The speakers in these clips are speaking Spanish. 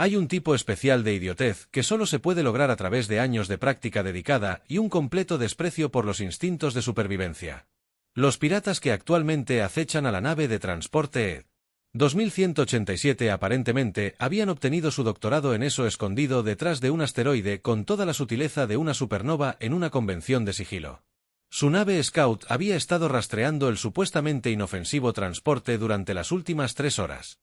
Hay un tipo especial de idiotez que solo se puede lograr a través de años de práctica dedicada y un completo desprecio por los instintos de supervivencia. Los piratas que actualmente acechan a la nave de transporte Ed 2187 aparentemente habían obtenido su doctorado en eso escondido detrás de un asteroide con toda la sutileza de una supernova en una convención de sigilo. Su nave Scout había estado rastreando el supuestamente inofensivo transporte durante las últimas 3 horas.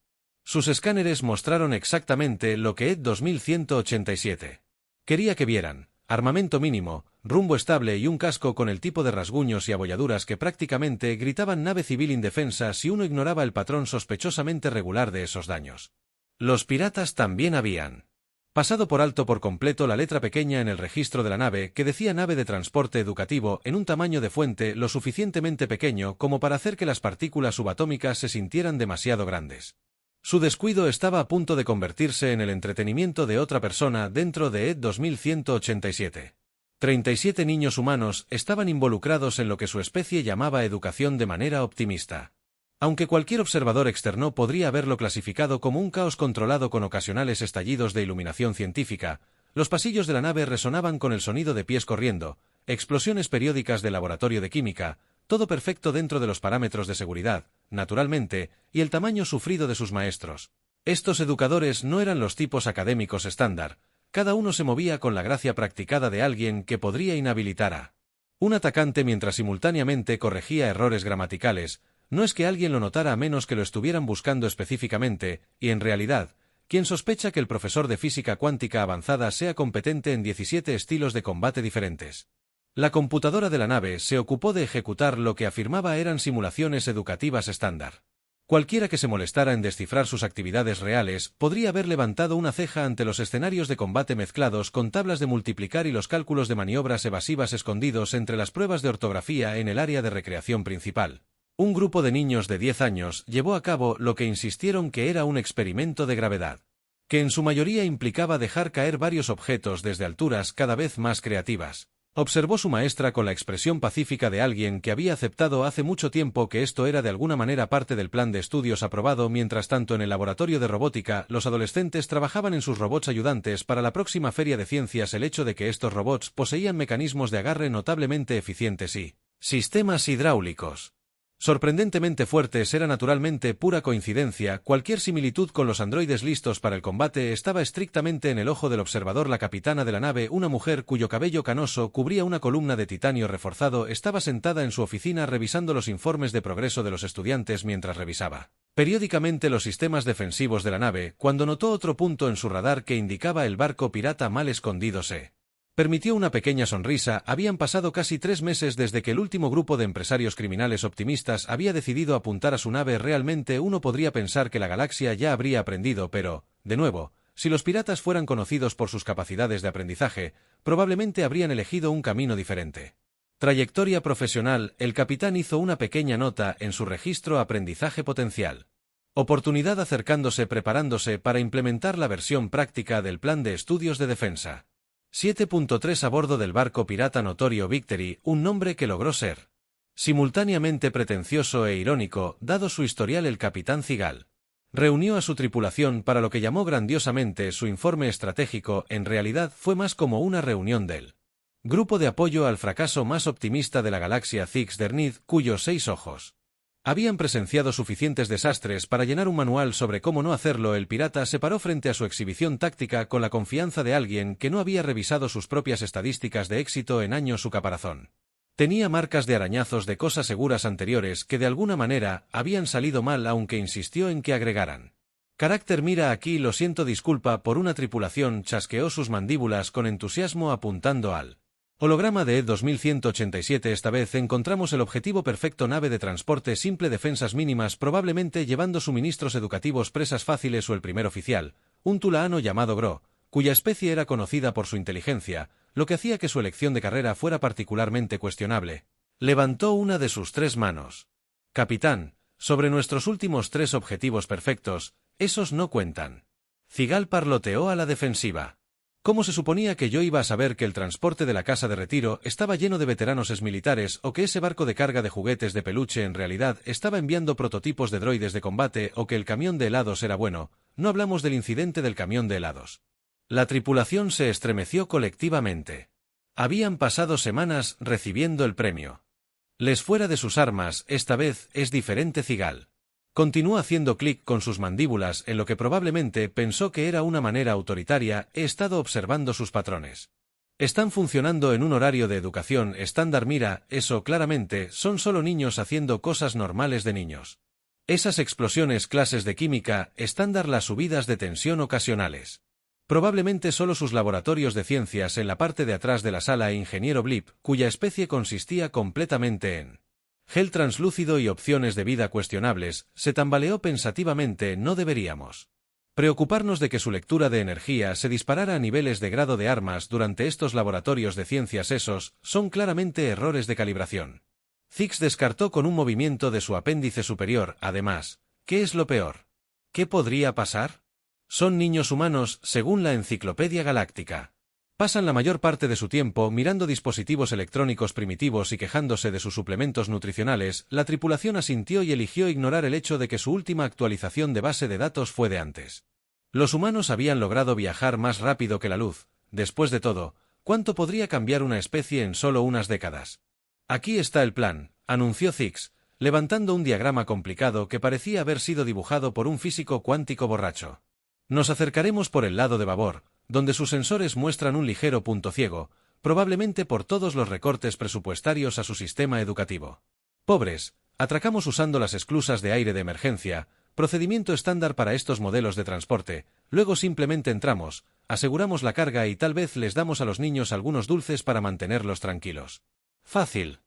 Sus escáneres mostraron exactamente lo que Ed 2187 quería que vieran: armamento mínimo, rumbo estable y un casco con el tipo de rasguños y abolladuras que prácticamente gritaban nave civil indefensa si uno ignoraba el patrón sospechosamente regular de esos daños. Los piratas también habían pasado por alto por completo la letra pequeña en el registro de la nave que decía nave de transporte educativo en un tamaño de fuente lo suficientemente pequeño como para hacer que las partículas subatómicas se sintieran demasiado grandes. Su descuido estaba a punto de convertirse en el entretenimiento de otra persona dentro de Ed 2187. 37 niños humanos estaban involucrados en lo que su especie llamaba educación de manera optimista. Aunque cualquier observador externo podría haberlo clasificado como un caos controlado con ocasionales estallidos de iluminación científica, los pasillos de la nave resonaban con el sonido de pies corriendo, explosiones periódicas de laboratorio de química, todo perfecto dentro de los parámetros de seguridad, naturalmente, y el tamaño sufrido de sus maestros. Estos educadores no eran los tipos académicos estándar, cada uno se movía con la gracia practicada de alguien que podría inhabilitar a un atacante mientras simultáneamente corregía errores gramaticales. No es que alguien lo notara a menos que lo estuvieran buscando específicamente, y en realidad, ¿quién sospecha que el profesor de física cuántica avanzada sea competente en 17 estilos de combate diferentes? La computadora de la nave se ocupó de ejecutar lo que afirmaba eran simulaciones educativas estándar. Cualquiera que se molestara en descifrar sus actividades reales podría haber levantado una ceja ante los escenarios de combate mezclados con tablas de multiplicar y los cálculos de maniobras evasivas escondidos entre las pruebas de ortografía en el área de recreación principal. Un grupo de niños de 10 años llevó a cabo lo que insistieron que era un experimento de gravedad, que en su mayoría implicaba dejar caer varios objetos desde alturas cada vez más creativas. Observó su maestra con la expresión pacífica de alguien que había aceptado hace mucho tiempo que esto era de alguna manera parte del plan de estudios aprobado. Mientras tanto, en el laboratorio de robótica, los adolescentes trabajaban en sus robots ayudantes para la próxima feria de ciencias. El hecho de que estos robots poseían mecanismos de agarre notablemente eficientes y sistemas hidráulicos sorprendentemente fuertes era naturalmente pura coincidencia. Cualquier similitud con los androides listos para el combate estaba estrictamente en el ojo del observador. La capitana de la nave, una mujer cuyo cabello canoso cubría una columna de titanio reforzado, estaba sentada en su oficina revisando los informes de progreso de los estudiantes mientras revisaba periódicamente los sistemas defensivos de la nave, cuando notó otro punto en su radar que indicaba el barco pirata mal escondido. Permitió una pequeña sonrisa. Habían pasado casi 3 meses desde que el último grupo de empresarios criminales optimistas había decidido apuntar a su nave. Realmente uno podría pensar que la galaxia ya habría aprendido, pero, de nuevo, si los piratas fueran conocidos por sus capacidades de aprendizaje, probablemente habrían elegido un camino diferente. Trayectoria profesional. El capitán hizo una pequeña nota en su registro: aprendizaje potencial. Oportunidad acercándose, preparándose para implementar la versión práctica del plan de estudios de defensa. 7.3 a bordo del barco pirata notorio Victory, un nombre que logró ser simultáneamente pretencioso e irónico, dado su historial. El capitán Zigal reunió a su tripulación para lo que llamó grandiosamente su informe estratégico. En realidad fue más como una reunión del grupo de apoyo al fracaso más optimista de la galaxia, Zix Dernid, cuyos 6 ojos habían presenciado suficientes desastres para llenar un manual sobre cómo no hacerlo. El pirata se paró frente a su exhibición táctica con la confianza de alguien que no había revisado sus propias estadísticas de éxito en años. Su caparazón tenía marcas de arañazos de cosas seguras anteriores que de alguna manera habían salido mal, aunque insistió en que agregaran carácter. Mira aquí, lo siento, disculpa por una tripulación. Chasqueó sus mandíbulas con entusiasmo apuntando al holograma de Ed 2187. Esta vez encontramos el objetivo perfecto: nave de transporte simple, defensas mínimas, probablemente llevando suministros educativos, presas fáciles. O el primer oficial, un tulaano llamado Gro, cuya especie era conocida por su inteligencia, lo que hacía que su elección de carrera fuera particularmente cuestionable. Levantó una de sus 3 manos. Capitán, sobre nuestros últimos 3 objetivos perfectos, esos no cuentan. Zigal parloteó a la defensiva. ¿Cómo se suponía que yo iba a saber que el transporte de la casa de retiro estaba lleno de veteranos exmilitares o que ese barco de carga de juguetes de peluche en realidad estaba enviando prototipos de droides de combate o que el camión de helados era bueno? No hablamos del incidente del camión de helados. La tripulación se estremeció colectivamente. Habían pasado semanas recibiendo el premio. Les fuera de sus armas, esta vez es diferente Cigal. Continuó haciendo clic con sus mandíbulas en lo que probablemente pensó que era una manera autoritaria. He estado observando sus patrones. Están funcionando en un horario de educación estándar. Mira, eso claramente son solo niños haciendo cosas normales de niños. Esas explosiones clases de química estándar, las subidas de tensión ocasionales. Probablemente solo sus laboratorios de ciencias en la parte de atrás de la sala e Ingeniero Blip, cuya especie consistía completamente en gel translúcido y opciones de vida cuestionables, se tambaleó pensativamente. No deberíamos preocuparnos de que su lectura de energía se disparara a niveles de grado de armas durante estos laboratorios de ciencias. Esos son claramente errores de calibración. Zix descartó con un movimiento de su apéndice superior. Además, ¿qué es lo peor? ¿Qué podría pasar? Son niños humanos, según la Enciclopedia Galáctica. Pasan la mayor parte de su tiempo mirando dispositivos electrónicos primitivos y quejándose de sus suplementos nutricionales. La tripulación asintió y eligió ignorar el hecho de que su última actualización de base de datos fue de antes. Los humanos habían logrado viajar más rápido que la luz. Después de todo, ¿cuánto podría cambiar una especie en solo unas décadas? Aquí está el plan, anunció Zix, levantando un diagrama complicado que parecía haber sido dibujado por un físico cuántico borracho. Nos acercaremos por el lado de babor, donde sus sensores muestran un ligero punto ciego, probablemente por todos los recortes presupuestarios a su sistema educativo. Pobres, atracamos usando las esclusas de aire de emergencia, procedimiento estándar para estos modelos de transporte, luego simplemente entramos, aseguramos la carga y tal vez les damos a los niños algunos dulces para mantenerlos tranquilos. Fácil.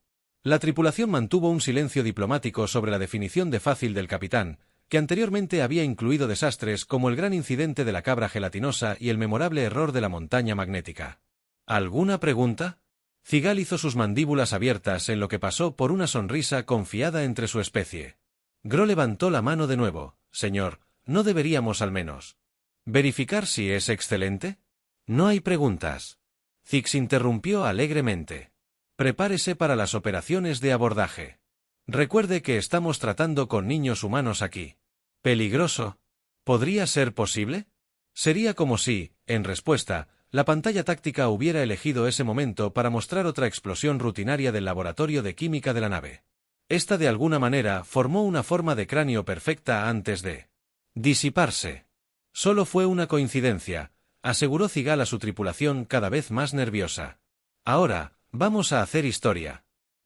La tripulación mantuvo un silencio diplomático sobre la definición de fácil del capitán, que anteriormente había incluido desastres como el gran incidente de la cabra gelatinosa y el memorable error de la montaña magnética. ¿Alguna pregunta? Cigal hizo sus mandíbulas abiertas en lo que pasó por una sonrisa confiada entre su especie. Gro levantó la mano de nuevo. Señor, ¿no deberíamos al menos verificar si es excelente? No hay preguntas. Zix interrumpió alegremente. Prepárese para las operaciones de abordaje. Recuerde que estamos tratando con niños humanos aquí. ¿Peligroso? ¿Podría ser posible? Sería como si, en respuesta, la pantalla táctica hubiera elegido ese momento para mostrar otra explosión rutinaria del laboratorio de química de la nave. Esta de alguna manera formó una forma de cráneo perfecta antes de disiparse. Solo fue una coincidencia, aseguró Cigal a su tripulación cada vez más nerviosa. Ahora, vamos a hacer historia.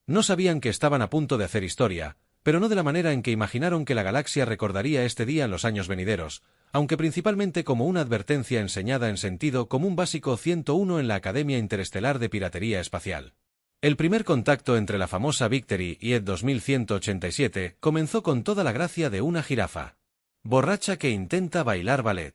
No sabían que estaban a punto de hacer historia, pero no de la manera en que imaginaron que la galaxia recordaría este día en los años venideros, aunque principalmente como una advertencia enseñada en sentido común básico 101 en la Academia Interestelar de Piratería Espacial. El primer contacto entre la famosa Victory y Ed 2187 comenzó con toda la gracia de una jirafa borracha que intenta bailar ballet.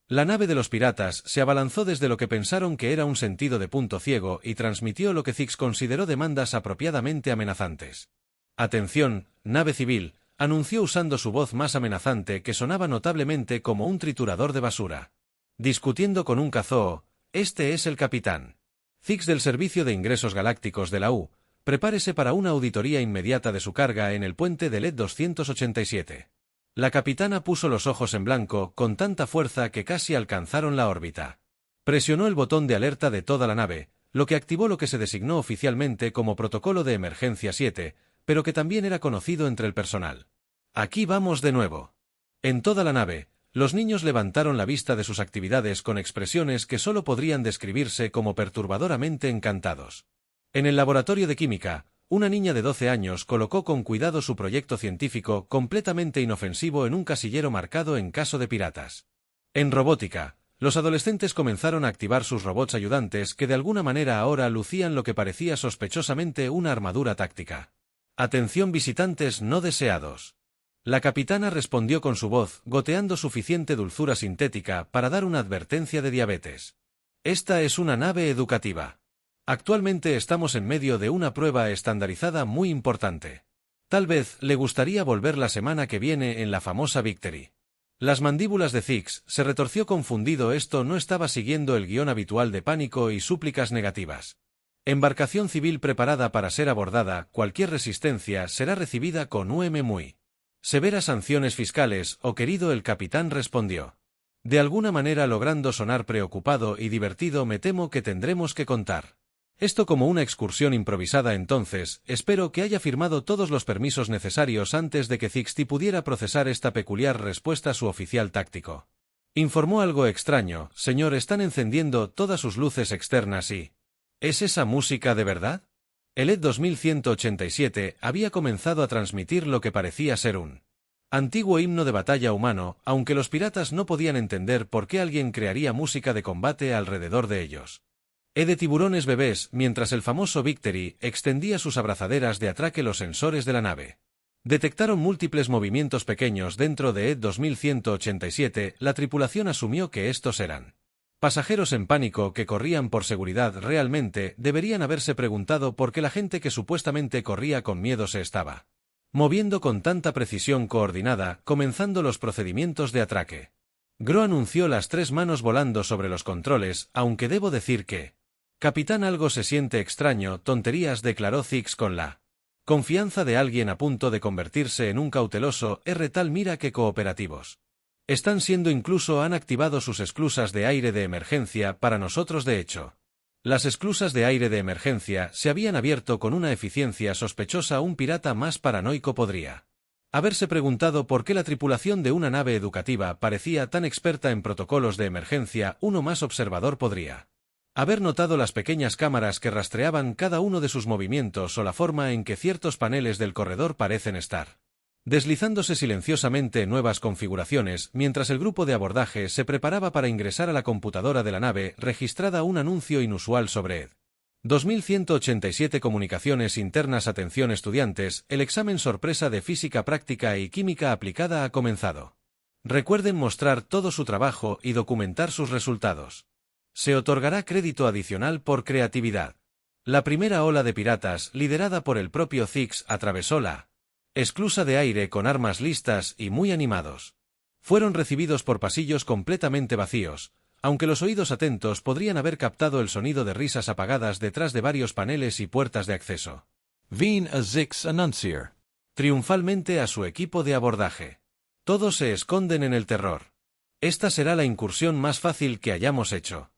La nave de los piratas se abalanzó desde lo que pensaron que era un sentido de punto ciego y transmitió lo que Zix consideró demandas apropiadamente amenazantes. «Atención, nave civil», anunció usando su voz más amenazante que sonaba notablemente como un triturador de basura. Discutiendo con un kazoo, «Este es el capitán Zix del Servicio de Ingresos Galácticos de la U. Prepárese para una auditoría inmediata de su carga en el puente de LED 287». La capitana puso los ojos en blanco con tanta fuerza que casi alcanzaron la órbita. Presionó el botón de alerta de toda la nave, lo que activó lo que se designó oficialmente como Protocolo de Emergencia 7, pero que también era conocido entre el personal. Aquí vamos de nuevo. En toda la nave, los niños levantaron la vista de sus actividades con expresiones que solo podrían describirse como perturbadoramente encantados. En el laboratorio de química, una niña de 12 años colocó con cuidado su proyecto científico completamente inofensivo en un casillero marcado en caso de piratas. En robótica, los adolescentes comenzaron a activar sus robots ayudantes que de alguna manera ahora lucían lo que parecía sospechosamente una armadura táctica. «Atención visitantes no deseados». La capitana respondió con su voz, goteando suficiente dulzura sintética para dar una advertencia de diabetes. «Esta es una nave educativa. Actualmente estamos en medio de una prueba estandarizada muy importante. Tal vez le gustaría volver la semana que viene en la famosa Victory». Las mandíbulas de Zix se retorció confundido. Esto no estaba siguiendo el guión habitual de pánico y súplicas negativas. Embarcación civil preparada para ser abordada, cualquier resistencia será recibida con muy severas sanciones fiscales, oh querido. El capitán respondió. De alguna manera logrando sonar preocupado y divertido. Me temo que tendremos que contar esto como una excursión improvisada. Entonces, espero que haya firmado todos los permisos necesarios antes de que Zixty pudiera procesar esta peculiar respuesta. Su oficial táctico informó algo extraño. Señor, están encendiendo todas sus luces externas y... ¿Es esa música de verdad? El ED 2187 había comenzado a transmitir lo que parecía ser un antiguo himno de batalla humano, aunque los piratas no podían entender por qué alguien crearía música de combate alrededor de ellos. De tiburones bebés. Mientras el famoso Victory extendía sus abrazaderas de atraque, los sensores de la nave detectaron múltiples movimientos pequeños dentro de ED 2187. La tripulación asumió que estos eran pasajeros en pánico que corrían por seguridad. Realmente deberían haberse preguntado por qué la gente que supuestamente corría con miedo se estaba moviendo con tanta precisión coordinada. Comenzando los procedimientos de atraque. Gro anunció, las tres manos volando sobre los controles, aunque debo decir que... Capitán, algo se siente extraño. Tonterías, declaró Zix con la confianza de alguien a punto de convertirse en un cauteloso tal. Mira qué cooperativos están siendo. Incluso han activado sus esclusas de aire de emergencia para nosotros. De hecho, las esclusas de aire de emergencia se habían abierto con una eficiencia sospechosa. Un pirata más paranoico podría haberse preguntado por qué la tripulación de una nave educativa parecía tan experta en protocolos de emergencia. Uno más observador podría haber notado las pequeñas cámaras que rastreaban cada uno de sus movimientos o la forma en que ciertos paneles del corredor parecen estar deslizándose silenciosamente en nuevas configuraciones. Mientras el grupo de abordaje se preparaba para ingresar a la computadora de la nave, registrada un anuncio inusual sobre ED 2187. Comunicaciones internas. Atención estudiantes, el examen sorpresa de física práctica y química aplicada ha comenzado. Recuerden mostrar todo su trabajo y documentar sus resultados. Se otorgará crédito adicional por creatividad. La primera ola de piratas, liderada por el propio Zix, atravesó la esclusa de aire con armas listas y muy animados. Fueron recibidos por pasillos completamente vacíos, aunque los oídos atentos podrían haber captado el sonido de risas apagadas detrás de varios paneles y puertas de acceso. Veen a Zix anunciar. Triunfalmente a su equipo de abordaje. Todos se esconden en el terror. Esta será la incursión más fácil que hayamos hecho.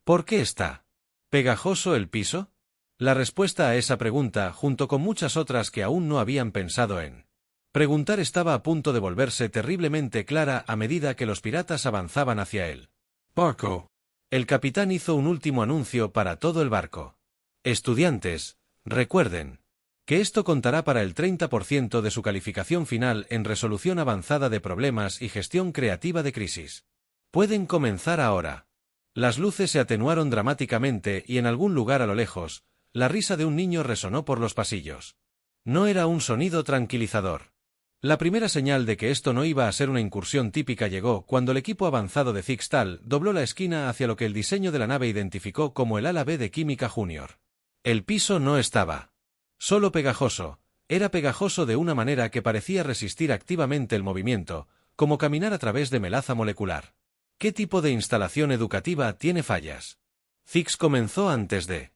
¿Por qué está pegajoso el piso? La respuesta a esa pregunta, junto con muchas otras que aún no habían pensado en preguntar, estaba a punto de volverse terriblemente clara a medida que los piratas avanzaban hacia él. Barco. El capitán hizo un último anuncio para todo el barco. Estudiantes, recuerden que esto contará para el 30% de su calificación final en resolución avanzada de problemas y gestión creativa de crisis. Pueden comenzar ahora. Las luces se atenuaron dramáticamente y en algún lugar a lo lejos, la risa de un niño resonó por los pasillos. No era un sonido tranquilizador. La primera señal de que esto no iba a ser una incursión típica llegó cuando el equipo avanzado de Zixtal dobló la esquina hacia lo que el diseño de la nave identificó como el ala B de Química Junior. El piso no estaba solo pegajoso, era pegajoso de una manera que parecía resistir activamente el movimiento, como caminar a través de melaza molecular. ¿Qué tipo de instalación educativa tiene fallas? Zix comenzó antes de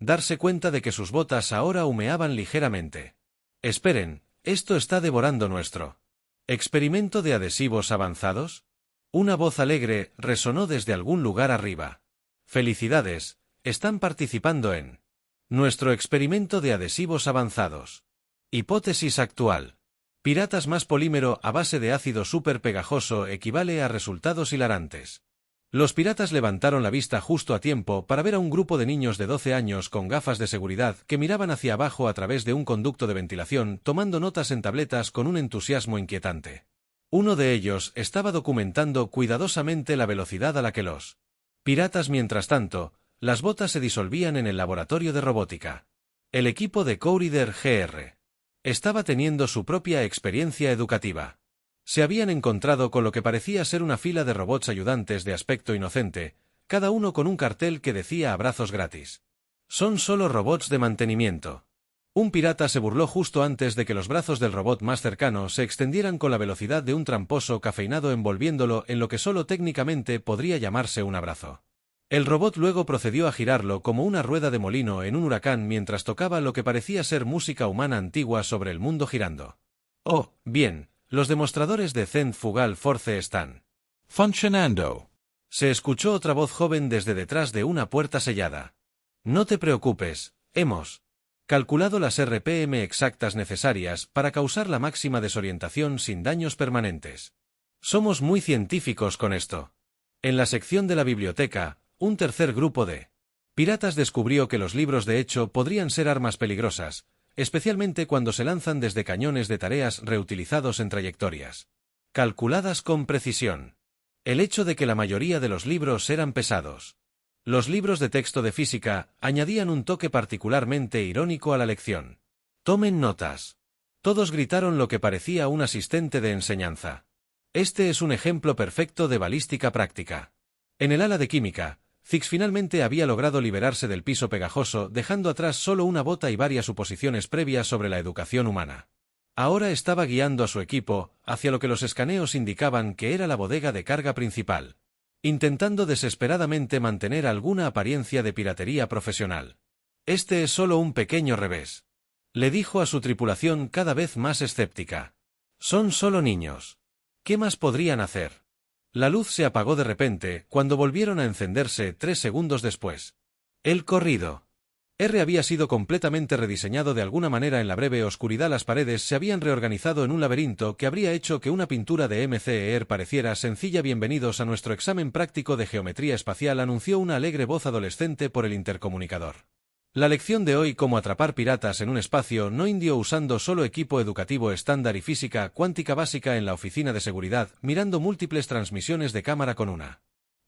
darse cuenta de que sus botas ahora humeaban ligeramente. Esperen, esto está devorando nuestro experimento de adhesivos avanzados. Una voz alegre resonó desde algún lugar arriba. Felicidades, están participando en nuestro experimento de adhesivos avanzados. Hipótesis actual. Piratas más polímero a base de ácido súper pegajoso equivale a resultados hilarantes. Los piratas levantaron la vista justo a tiempo para ver a un grupo de niños de 12 años con gafas de seguridad que miraban hacia abajo a través de un conducto de ventilación, tomando notas en tabletas con un entusiasmo inquietante. Uno de ellos estaba documentando cuidadosamente la velocidad a la que los piratas. Mientras tanto, las botas se disolvían en el laboratorio de robótica. El equipo de Courider GR estaba teniendo su propia experiencia educativa. Se habían encontrado con lo que parecía ser una fila de robots ayudantes de aspecto inocente, cada uno con un cartel que decía abrazos gratis. Son solo robots de mantenimiento. Un pirata se burló justo antes de que los brazos del robot más cercano se extendieran con la velocidad de un tramposo cafeinado envolviéndolo en lo que solo técnicamente podría llamarse un abrazo. El robot luego procedió a girarlo como una rueda de molino en un huracán mientras tocaba lo que parecía ser música humana antigua sobre el mundo girando. Oh, bien, los demostradores de Centrifugal Force están funcionando. Se escuchó otra voz joven desde detrás de una puerta sellada. No te preocupes, hemos calculado las RPM exactas necesarias para causar la máxima desorientación sin daños permanentes. Somos muy científicos con esto. En la sección de la biblioteca, un tercer grupo de piratas descubrió que los libros de hecho podrían ser armas peligrosas, especialmente cuando se lanzan desde cañones de tareas reutilizados en trayectorias calculadas con precisión. El hecho de que la mayoría de los libros eran pesados. Los libros de texto de física añadían un toque particularmente irónico a la lección. Tomen notas. Todos gritaron lo que parecía un asistente de enseñanza. Este es un ejemplo perfecto de balística práctica. En el ala de química, Zix finalmente había logrado liberarse del piso pegajoso, dejando atrás solo una bota y varias suposiciones previas sobre la educación humana. Ahora estaba guiando a su equipo hacia lo que los escaneos indicaban que era la bodega de carga principal, intentando desesperadamente mantener alguna apariencia de piratería profesional. Este es solo un pequeño revés, le dijo a su tripulación cada vez más escéptica. Son solo niños. ¿Qué más podrían hacer? La luz se apagó de repente cuando volvieron a encenderse 3 segundos después. El corrido. Había sido completamente rediseñado de alguna manera en la breve oscuridad. Las paredes se habían reorganizado en un laberinto que habría hecho que una pintura de MCER pareciera sencilla. Bienvenidos a nuestro examen práctico de geometría espacial, anunció una alegre voz adolescente por el intercomunicador. La lección de hoy: cómo atrapar piratas en un espacio no indio usando solo equipo educativo estándar y física cuántica básica. En la oficina de seguridad, mirando múltiples transmisiones de cámara con una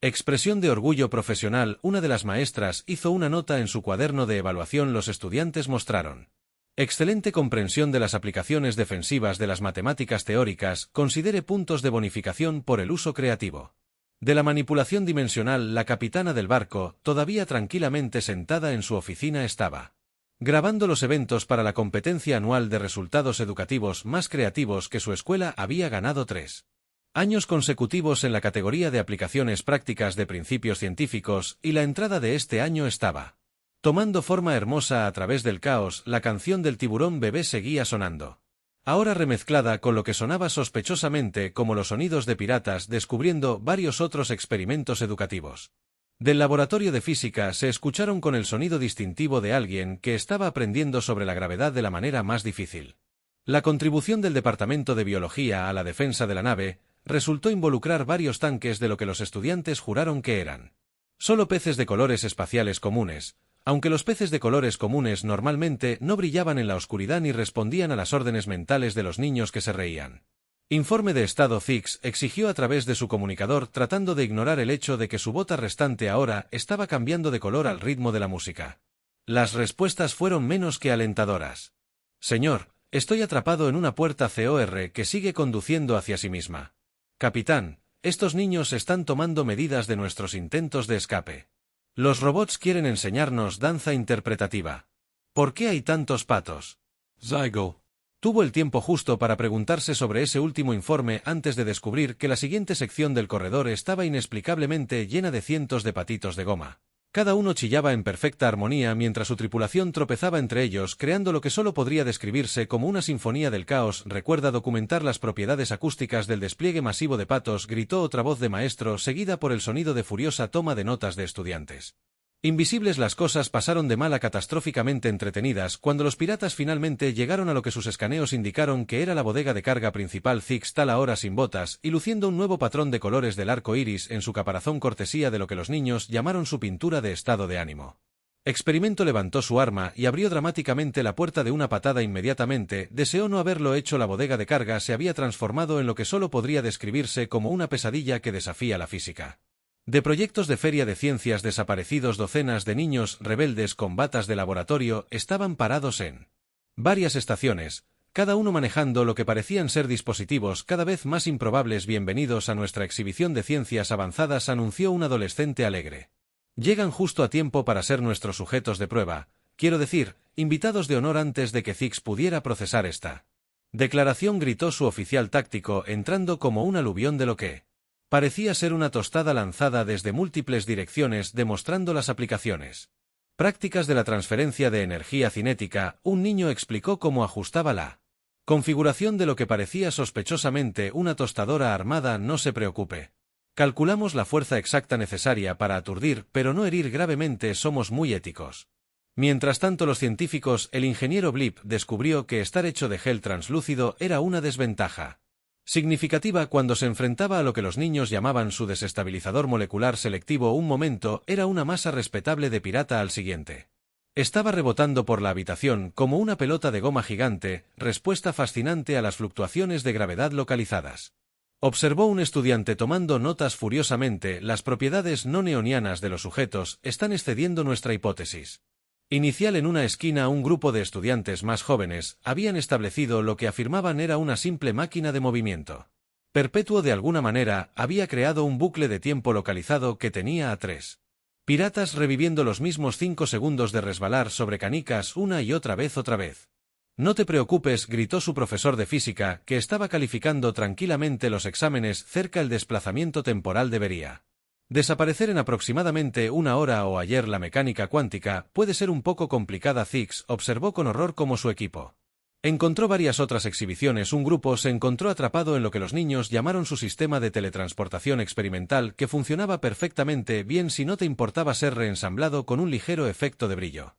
expresión de orgullo profesional, una de las maestras hizo una nota en su cuaderno de evaluación. Los estudiantes mostraron excelente comprensión de las aplicaciones defensivas de las matemáticas teóricas. Considere puntos de bonificación por el uso creativo de la manipulación dimensional. La capitana del barco, todavía tranquilamente sentada en su oficina, estaba grabando los eventos para la competencia anual de resultados educativos más creativos que su escuela había ganado 3 años consecutivos en la categoría de aplicaciones prácticas de principios científicos, y la entrada de este año estaba tomando forma hermosa. A través del caos, la canción del tiburón bebé seguía sonando, ahora remezclada con lo que sonaba sospechosamente como los sonidos de piratas, descubriendo varios otros experimentos educativos del laboratorio de física se escucharon con el sonido distintivo de alguien que estaba aprendiendo sobre la gravedad de la manera más difícil. La contribución del Departamento de Biología a la defensa de la nave resultó involucrar varios tanques de lo que los estudiantes juraron que eran solo peces de colores espaciales comunes, aunque los peces de colores comunes normalmente no brillaban en la oscuridad ni respondían a las órdenes mentales de los niños que se reían. Informe de estado. Zix exigió a través de su comunicador, tratando de ignorar el hecho de que su bota restante ahora estaba cambiando de color al ritmo de la música. Las respuestas fueron menos que alentadoras. Señor, estoy atrapado en una puerta COR que sigue conduciendo hacia sí misma. Capitán, estos niños están tomando medidas de nuestros intentos de escape. Los robots quieren enseñarnos danza interpretativa. ¿Por qué hay tantos patos? Zygo tuvo el tiempo justo para preguntarse sobre ese último informe antes de descubrir que la siguiente sección del corredor estaba inexplicablemente llena de cientos de patitos de goma. Cada uno chillaba en perfecta armonía mientras su tripulación tropezaba entre ellos, creando lo que solo podría describirse como una sinfonía del caos. Recuerda documentar las propiedades acústicas del despliegue masivo de patos, gritó otra voz de maestro, seguida por el sonido de furiosa toma de notas de estudiantes. Invisibles. Las cosas pasaron de mal a catastróficamente entretenidas cuando los piratas finalmente llegaron a lo que sus escaneos indicaron que era la bodega de carga principal. Zix, tal ahora sin botas y luciendo un nuevo patrón de colores del arco iris en su caparazón, cortesía de lo que los niños llamaron su pintura de estado de ánimo. Experimento levantó su arma y abrió dramáticamente la puerta de una patada. Inmediatamente deseó no haberlo hecho. La bodega de carga se había transformado en lo que solo podría describirse como una pesadilla que desafía la física. De proyectos de feria de ciencias desaparecidos, docenas de niños rebeldes con batas de laboratorio estaban parados en varias estaciones, cada uno manejando lo que parecían ser dispositivos cada vez más improbables. Bienvenidos a nuestra exhibición de ciencias avanzadas, anunció un adolescente alegre. Llegan justo a tiempo para ser nuestros sujetos de prueba. quiero decir, invitados de honor antes de que Zix pudiera procesar esta declaración, gritó su oficial táctico, entrando como un aluvión de lo que parecía ser una tostada lanzada desde múltiples direcciones, demostrando las aplicaciones prácticas de la transferencia de energía cinética. Un niño explicó cómo ajustaba la configuración de lo que parecía sospechosamente una tostadora armada. No se preocupe. Calculamos la fuerza exacta necesaria para aturdir, pero no herir gravemente. Somos muy éticos. Mientras tanto, los científicos, el ingeniero Blip descubrió que estar hecho de gel translúcido era una desventaja significativa cuando se enfrentaba a lo que los niños llamaban su desestabilizador molecular selectivo. Un momento, era una masa respetable de pirata al siguiente. Estaba rebotando por la habitación como una pelota de goma gigante, respuesta fascinante a las fluctuaciones de gravedad localizadas. Observó un estudiante tomando notas furiosamente. Las propiedades no neonianas de los sujetos están excediendo nuestra hipótesis inicial. En una esquina, un grupo de estudiantes más jóvenes habían establecido lo que afirmaban era una simple máquina de movimiento perpetuo. De alguna manera, había creado un bucle de tiempo localizado que tenía a 3 piratas reviviendo los mismos 5 segundos de resbalar sobre canicas una y otra vez. No te preocupes, gritó su profesor de física, que estaba calificando tranquilamente los exámenes. Cerca, el desplazamiento temporal debería desaparecer en aproximadamente una hora. O ayer la mecánica cuántica puede ser un poco complicada. Zix observó con horror cómo su equipo encontró varias otras exhibiciones. Un grupo se encontró atrapado en lo que los niños llamaron su sistema de teletransportación experimental, que funcionaba perfectamente bien si no te importaba ser reensamblado con un ligero efecto de brillo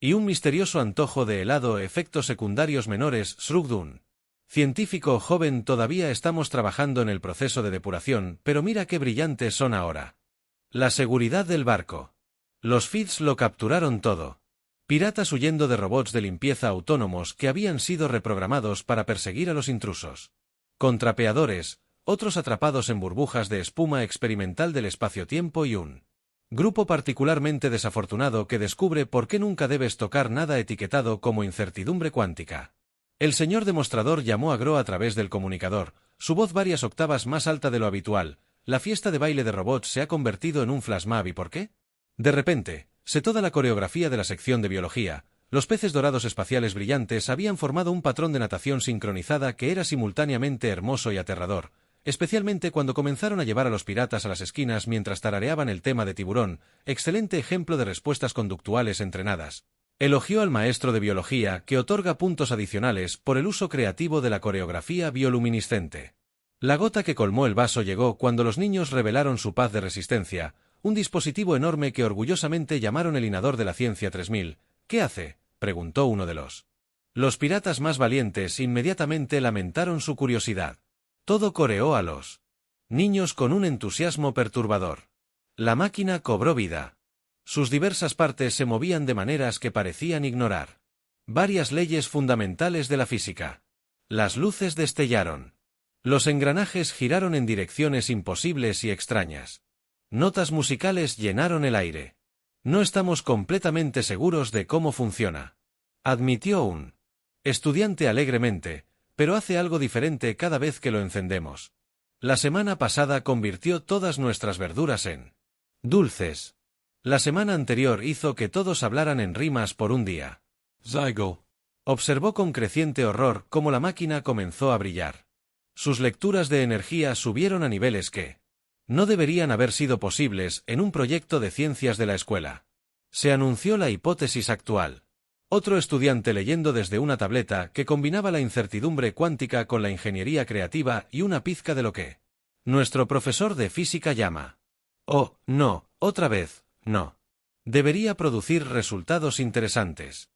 y un misterioso antojo de helado. Efectos secundarios menores. Srugdun. Científico joven, todavía estamos trabajando en el proceso de depuración, pero mira qué brillantes son ahora. La seguridad del barco. Los Fits lo capturaron todo. Piratas huyendo de robots de limpieza autónomos que habían sido reprogramados para perseguir a los intrusos. Contrapeadores, otros atrapados en burbujas de espuma experimental del espacio-tiempo y un grupo particularmente desafortunado que descubre por qué nunca debes tocar nada etiquetado como incertidumbre cuántica. El señor demostrador llamó a Gro a través del comunicador, su voz varias octavas más alta de lo habitual. La fiesta de baile de robots se ha convertido en un flashmob. ¿Y por qué? De repente, sé toda la coreografía de la sección de biología. Los peces dorados espaciales brillantes habían formado un patrón de natación sincronizada que era simultáneamente hermoso y aterrador, especialmente cuando comenzaron a llevar a los piratas a las esquinas mientras tarareaban el tema de Tiburón. Excelente ejemplo de respuestas conductuales entrenadas. Elogió al maestro de biología, que otorga puntos adicionales por el uso creativo de la coreografía bioluminiscente. La gota que colmó el vaso llegó cuando los niños revelaron su paz de resistencia, un dispositivo enorme que orgullosamente llamaron el Inador de la Ciencia 3000. ¿Qué hace?, preguntó uno de los piratas más valientes. Inmediatamente lamentaron su curiosidad. Todo coreó a los niños con un entusiasmo perturbador. La máquina cobró vida. Sus diversas partes se movían de maneras que parecían ignorar varias leyes fundamentales de la física. Las luces destellaron. Los engranajes giraron en direcciones imposibles y extrañas. Notas musicales llenaron el aire. No estamos completamente seguros de cómo funciona, admitió un estudiante alegremente, pero hace algo diferente cada vez que lo encendemos. La semana pasada convirtió todas nuestras verduras en dulces. La semana anterior hizo que todos hablaran en rimas por un día. Zygo. Observó con creciente horror cómo la máquina comenzó a brillar. Sus lecturas de energía subieron a niveles que no deberían haber sido posibles en un proyecto de ciencias de la escuela. Se anunció la hipótesis actual. Otro estudiante leyendo desde una tableta que combinaba la incertidumbre cuántica con la ingeniería creativa y una pizca de lo que nuestro profesor de física llama. Oh, no, otra vez. No. Debería producir resultados interesantes.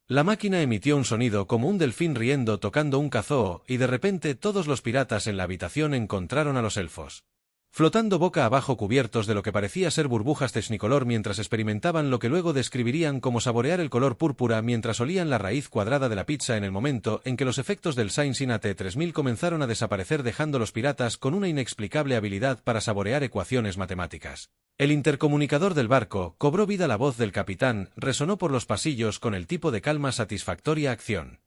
La máquina emitió un sonido como un delfín riendo tocando un kazoo, y de repente todos los piratas en la habitación encontraron a los elfos flotando boca abajo cubiertos de lo que parecía ser burbujas technicolor mientras experimentaban lo que luego describirían como saborear el color púrpura mientras olían la raíz cuadrada de la pizza en el momento en que los efectos del Saint-Sinate 3000 comenzaron a desaparecer dejando los piratas con una inexplicable habilidad para saborear ecuaciones matemáticas. El intercomunicador del barco cobró vida. La voz del capitán resonó por los pasillos con el tipo de calma satisfactoria acción.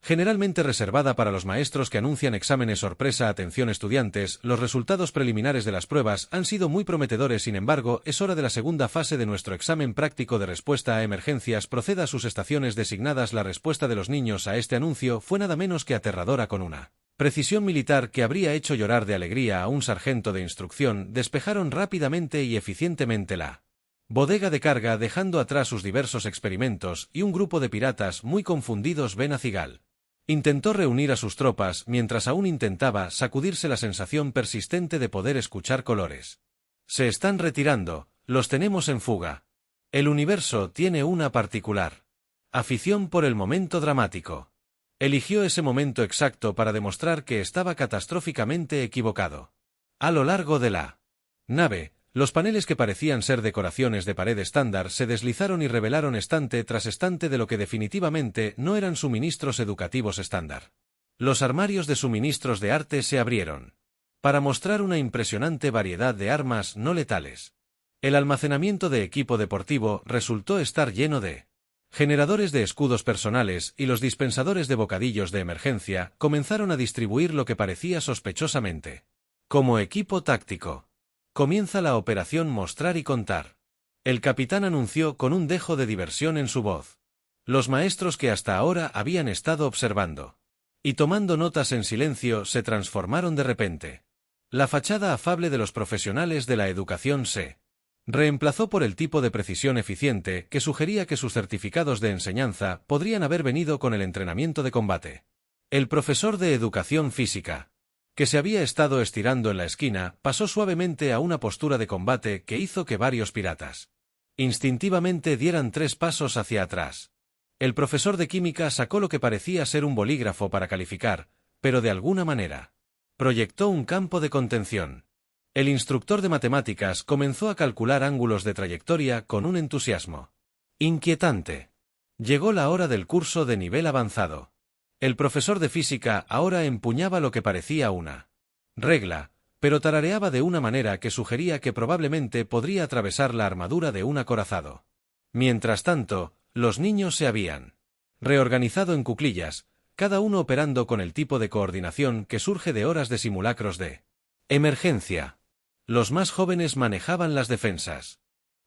Generalmente reservada para los maestros que anuncian exámenes sorpresa. Atención estudiantes, los resultados preliminares de las pruebas han sido muy prometedores. Sin embargo, es hora de la segunda fase de nuestro examen práctico de respuesta a emergencias. Proceda a sus estaciones designadas. La respuesta de los niños a este anuncio fue nada menos que aterradora, con una precisión militar que habría hecho llorar de alegría a un sargento de instrucción. Despejaron rápidamente y eficientemente la bodega de carga, dejando atrás sus diversos experimentos, y un grupo de piratas muy confundidos ven a Zigal. Intentó reunir a sus tropas mientras aún intentaba sacudirse la sensación persistente de poder escuchar colores. Se están retirando, los tenemos en fuga. El universo tiene una particular afición por el momento dramático. Eligió ese momento exacto para demostrar que estaba catastróficamente equivocado. A lo largo de la nave, los paneles que parecían ser decoraciones de pared estándar se deslizaron y revelaron estante tras estante de lo que definitivamente no eran suministros educativos estándar. Los armarios de suministros de arte se abrieron para mostrar una impresionante variedad de armas no letales. El almacenamiento de equipo deportivo resultó estar lleno de generadores de escudos personales, y los dispensadores de bocadillos de emergencia comenzaron a distribuir lo que parecía sospechosamente como equipo táctico. Comienza la operación Mostrar y Contar. El capitán anunció con un dejo de diversión en su voz. Los maestros que hasta ahora habían estado observando y tomando notas en silencio se transformaron de repente. La fachada afable de los profesionales de la educación se reemplazó por el tipo de precisión eficiente que sugería que sus certificados de enseñanza podrían haber venido con el entrenamiento de combate. El profesor de educación física, que se había estado estirando en la esquina, pasó suavemente a una postura de combate que hizo que varios piratas instintivamente dieran 3 pasos hacia atrás. El profesor de química sacó lo que parecía ser un bolígrafo para calificar, pero de alguna manera proyectó un campo de contención. El instructor de matemáticas comenzó a calcular ángulos de trayectoria con un entusiasmo inquietante. Llegó la hora del curso de nivel avanzado. El profesor de física ahora empuñaba lo que parecía una regla, pero tarareaba de una manera que sugería que probablemente podría atravesar la armadura de un acorazado. Mientras tanto, los niños se habían reorganizado en cuclillas, cada uno operando con el tipo de coordinación que surge de horas de simulacros de emergencia. Los más jóvenes manejaban las defensas.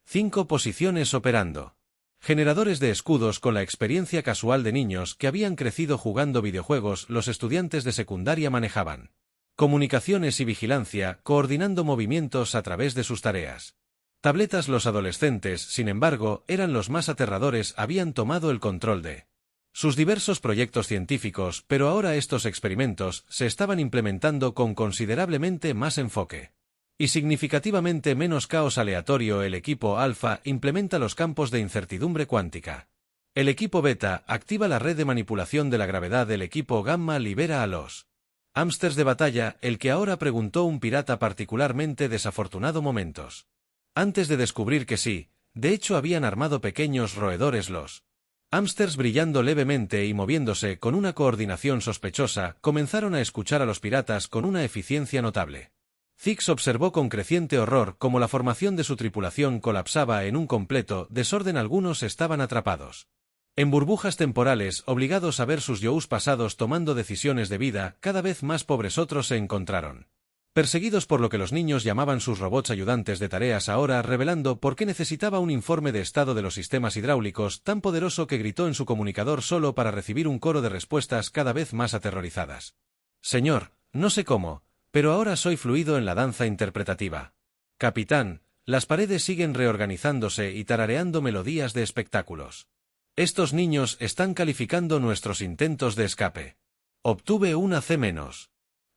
5 posiciones operando. Generadores de escudos con la experiencia casual de niños que habían crecido jugando videojuegos. Los estudiantes de secundaria manejaban comunicaciones y vigilancia, coordinando movimientos a través de sus tareas. Tabletas. Los adolescentes, sin embargo, eran los más aterradores. Habían tomado el control de sus diversos proyectos científicos, pero ahora estos experimentos se estaban implementando con considerablemente más enfoque y significativamente menos caos aleatorio. El equipo alfa implementa los campos de incertidumbre cuántica. El equipo beta activa la red de manipulación de la gravedad. El equipo gamma libera a los hámsters de batalla, el que ahora preguntó un pirata particularmente desafortunado momentos antes de descubrir que sí, de hecho habían armado pequeños roedores. Los hámsters, brillando levemente y moviéndose con una coordinación sospechosa, comenzaron a escuchar a los piratas con una eficiencia notable. Zix observó con creciente horror cómo la formación de su tripulación colapsaba en un completo desorden. Algunos estaban atrapados en burbujas temporales, obligados a ver sus yous pasados tomando decisiones de vida cada vez más pobres. Otros se encontraron perseguidos por lo que los niños llamaban sus robots ayudantes de tareas, ahora revelando por qué necesitaba un informe de estado de los sistemas hidráulicos tan poderoso que gritó en su comunicador solo para recibir un coro de respuestas cada vez más aterrorizadas. Señor, no sé cómo, pero ahora soy fluido en la danza interpretativa. Capitán, las paredes siguen reorganizándose y tarareando melodías de espectáculos. Estos niños están calificando nuestros intentos de escape. Obtuve una C-.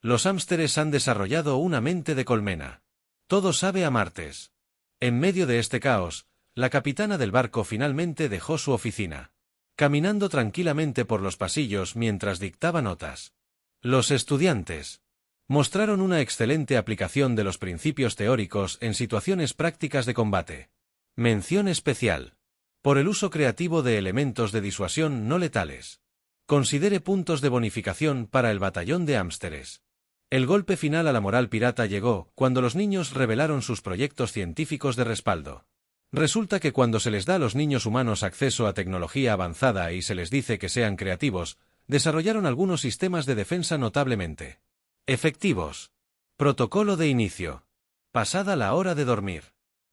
Los hámsteres han desarrollado una mente de colmena. Todo sabe a martes. En medio de este caos, la capitana del barco finalmente dejó su oficina, caminando tranquilamente por los pasillos mientras dictaba notas. Los estudiantes mostraron una excelente aplicación de los principios teóricos en situaciones prácticas de combate. Mención especial por el uso creativo de elementos de disuasión no letales. Considere puntos de bonificación para el batallón de hámsteres. El golpe final a la moral pirata llegó cuando los niños revelaron sus proyectos científicos de respaldo. Resulta que cuando se les da a los niños humanos acceso a tecnología avanzada y se les dice que sean creativos, desarrollaron algunos sistemas de defensa notablemente efectivos. Protocolo de inicio. Pasada la hora de dormir,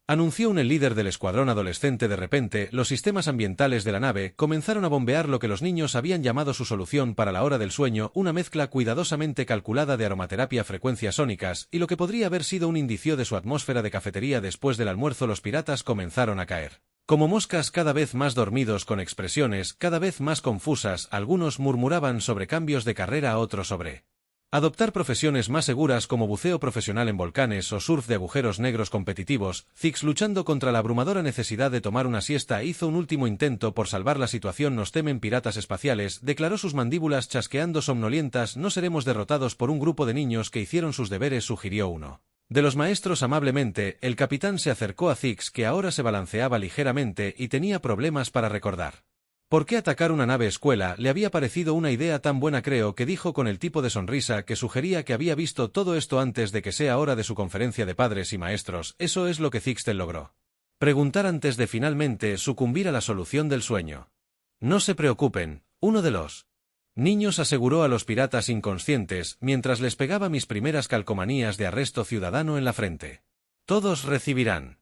anunció el líder del escuadrón adolescente. De repente, los sistemas ambientales de la nave comenzaron a bombear lo que los niños habían llamado su solución para la hora del sueño, una mezcla cuidadosamente calculada de aromaterapia, frecuencias sónicas, y lo que podría haber sido un indicio de su atmósfera de cafetería. Después del almuerzo, los piratas comenzaron a caer como moscas, cada vez más dormidos, con expresiones cada vez más confusas. Algunos murmuraban sobre cambios de carrera, otros sobre adoptar profesiones más seguras como buceo profesional en volcanes o surf de agujeros negros competitivos. Zix, luchando contra la abrumadora necesidad de tomar una siesta, hizo un último intento por salvar la situación. Nos temen piratas espaciales, declaró, sus mandíbulas chasqueando somnolientas. No seremos derrotados por un grupo de niños que hicieron sus deberes, sugirió uno de los maestros amablemente. El capitán se acercó a Zix, que ahora se balanceaba ligeramente y tenía problemas para recordar ¿por qué atacar una nave escuela le había parecido una idea tan buena? Creo que dijo con el tipo de sonrisa que sugería que había visto todo esto antes de que sea hora de su conferencia de padres y maestros. Eso es lo que Zixtel logró preguntar antes de finalmente sucumbir a la solución del sueño. No se preocupen, uno de los niños aseguró a los piratas inconscientes mientras les pegaba mis primeras calcomanías de arresto ciudadano en la frente. Todos recibirán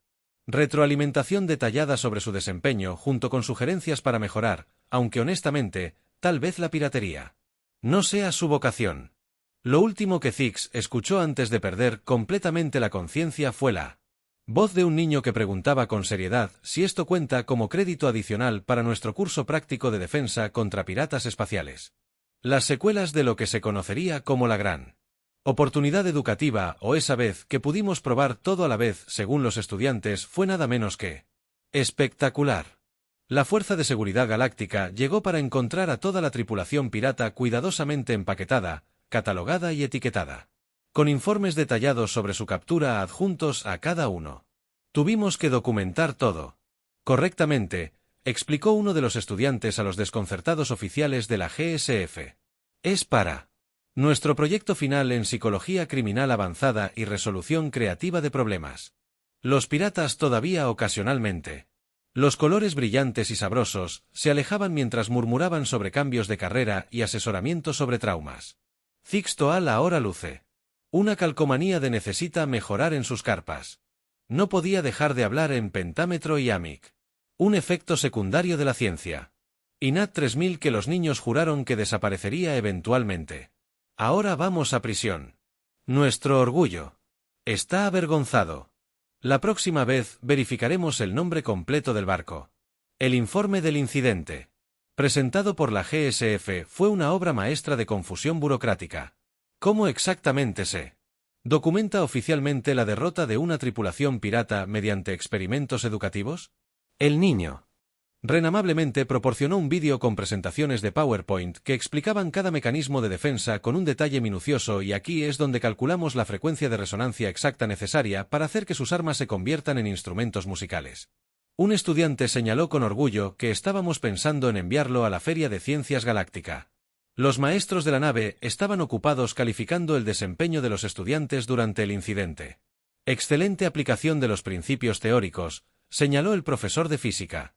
retroalimentación detallada sobre su desempeño junto con sugerencias para mejorar, aunque honestamente, tal vez la piratería no sea su vocación. Lo último que Zix escuchó antes de perder completamente la conciencia fue la voz de un niño que preguntaba con seriedad si esto cuenta como crédito adicional para nuestro curso práctico de defensa contra piratas espaciales. Las secuelas de lo que se conocería como la gran oportunidad educativa, o esa vez que pudimos probar todo a la vez, según los estudiantes, fue nada menos que espectacular. La Fuerza de Seguridad Galáctica llegó para encontrar a toda la tripulación pirata cuidadosamente empaquetada, catalogada y etiquetada, con informes detallados sobre su captura adjuntos a cada uno. Tuvimos que documentar todo correctamente, explicó uno de los estudiantes a los desconcertados oficiales de la GSF. Es para nuestro proyecto final en psicología criminal avanzada y resolución creativa de problemas. Los piratas todavía ocasionalmente. Los colores brillantes y sabrosos se alejaban mientras murmuraban sobre cambios de carrera y asesoramiento sobre traumas. Zixtoal ahora luce una calcomanía de necesita mejorar en sus carpas. No podía dejar de hablar en pentámetro y amic. Un efecto secundario de la ciencia. INAT 3000 que los niños juraron que desaparecería eventualmente. Ahora vamos a prisión. Nuestro orgullo está avergonzado. La próxima vez verificaremos el nombre completo del barco. El informe del incidente, presentado por la GSF, fue una obra maestra de confusión burocrática. ¿Cómo exactamente se documenta oficialmente la derrota de una tripulación pirata mediante experimentos educativos? El niño Ren amablemente proporcionó un vídeo con presentaciones de PowerPoint que explicaban cada mecanismo de defensa con un detalle minucioso, y aquí es donde calculamos la frecuencia de resonancia exacta necesaria para hacer que sus armas se conviertan en instrumentos musicales. Un estudiante señaló con orgullo que estábamos pensando en enviarlo a la Feria de Ciencias Galáctica. Los maestros de la nave estaban ocupados calificando el desempeño de los estudiantes durante el incidente. Excelente aplicación de los principios teóricos, señaló el profesor de física.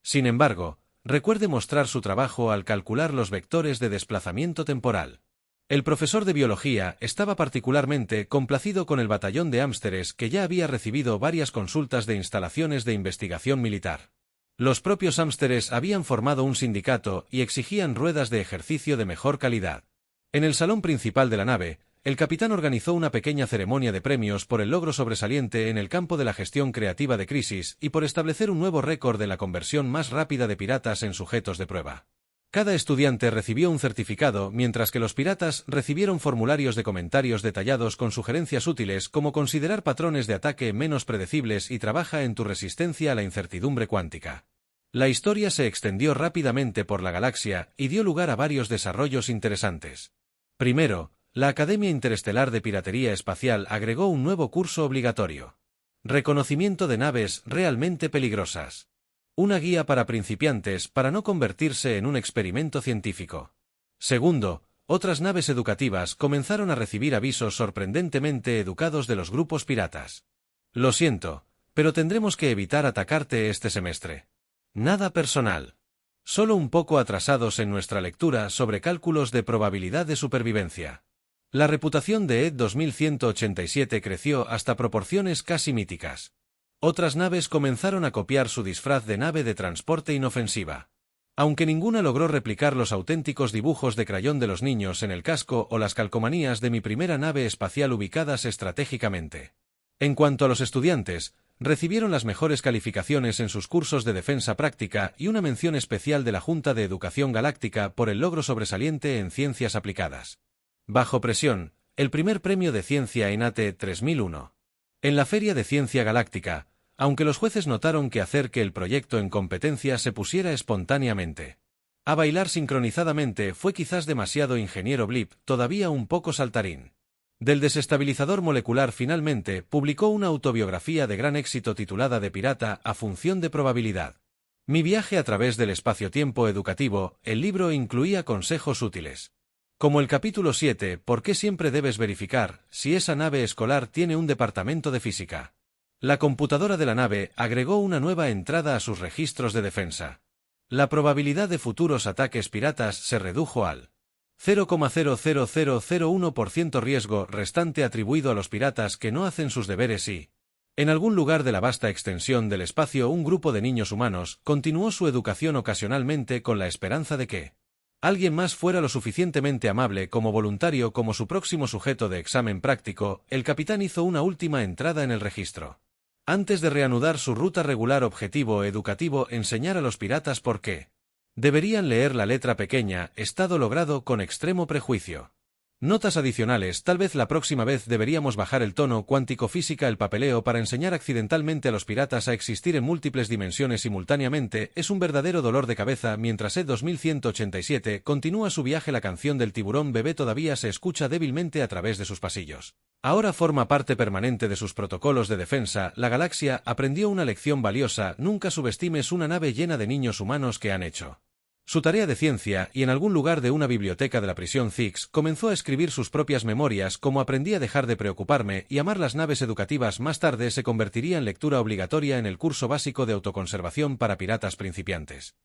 Sin embargo, recuerde mostrar su trabajo al calcular los vectores de desplazamiento temporal. El profesor de biología estaba particularmente complacido con el batallón de hámsteres, que ya había recibido varias consultas de instalaciones de investigación militar. Los propios hámsteres habían formado un sindicato y exigían ruedas de ejercicio de mejor calidad. En el salón principal de la nave, el capitán organizó una pequeña ceremonia de premios por el logro sobresaliente en el campo de la gestión creativa de crisis y por establecer un nuevo récord de la conversión más rápida de piratas en sujetos de prueba. Cada estudiante recibió un certificado, mientras que los piratas recibieron formularios de comentarios detallados con sugerencias útiles como considerar patrones de ataque menos predecibles y trabaja en tu resistencia a la incertidumbre cuántica. La historia se extendió rápidamente por la galaxia y dio lugar a varios desarrollos interesantes. Primero, la Academia Interestelar de Piratería Espacial agregó un nuevo curso obligatorio. Reconocimiento de naves realmente peligrosas. Una guía para principiantes para no convertirse en un experimento científico. Segundo, otras naves educativas comenzaron a recibir avisos sorprendentemente educados de los grupos piratas. Lo siento, pero tendremos que evitar atacarte este semestre. Nada personal. solo un poco atrasados en nuestra lectura sobre cálculos de probabilidad de supervivencia. La reputación de ED 2187 creció hasta proporciones casi míticas. Otras naves comenzaron a copiar su disfraz de nave de transporte inofensiva. Aunque ninguna logró replicar los auténticos dibujos de crayón de los niños en el casco o las calcomanías de mi primera nave espacial ubicadas estratégicamente. En cuanto a los estudiantes, recibieron las mejores calificaciones en sus cursos de defensa práctica y una mención especial de la Junta de Educación Galáctica por el logro sobresaliente en ciencias aplicadas. Bajo presión, el primer premio de ciencia en AT 3001. En la Feria de Ciencia Galáctica, aunque los jueces notaron que hacer que el proyecto en competencia se pusiera espontáneamente a bailar sincronizadamente fue quizás demasiado ingeniero Blip, todavía un poco saltarín. Del desestabilizador molecular finalmente publicó una autobiografía de gran éxito titulada De pirata a función de probabilidad. Mi viaje a través del espacio-tiempo educativo, el libro incluía consejos útiles. Como el capítulo 7, ¿por qué siempre debes verificar si esa nave escolar tiene un departamento de física? La computadora de la nave agregó una nueva entrada a sus registros de defensa. La probabilidad de futuros ataques piratas se redujo al 0,00001% riesgo restante atribuido a los piratas que no hacen sus deberes y, en algún lugar de la vasta extensión del espacio, un grupo de niños humanos continuó su educación ocasionalmente con la esperanza de que alguien más fuera lo suficientemente amable como voluntario como su próximo sujeto de examen práctico. El capitán hizo una última entrada en el registro. Antes de reanudar su ruta regular, objetivo educativo: enseñar a los piratas por qué deberían leer la letra pequeña, estado logrado con extremo prejuicio. Notas adicionales: tal vez la próxima vez deberíamos bajar el tono cuántico física. El papeleo para enseñar accidentalmente a los piratas a existir en múltiples dimensiones simultáneamente es un verdadero dolor de cabeza. Mientras ED 2187 continúa su viaje, la canción del tiburón bebé todavía se escucha débilmente a través de sus pasillos. Ahora forma parte permanente de sus protocolos de defensa. La galaxia aprendió una lección valiosa: nunca subestimes una nave llena de niños humanos que han hecho su tarea de ciencia, y en algún lugar de una biblioteca de la prisión Zix comenzó a escribir sus propias memorias. Como aprendí a dejar de preocuparme y amar las naves educativas, más tarde se convertiría en lectura obligatoria en el curso básico de autoconservación para piratas principiantes.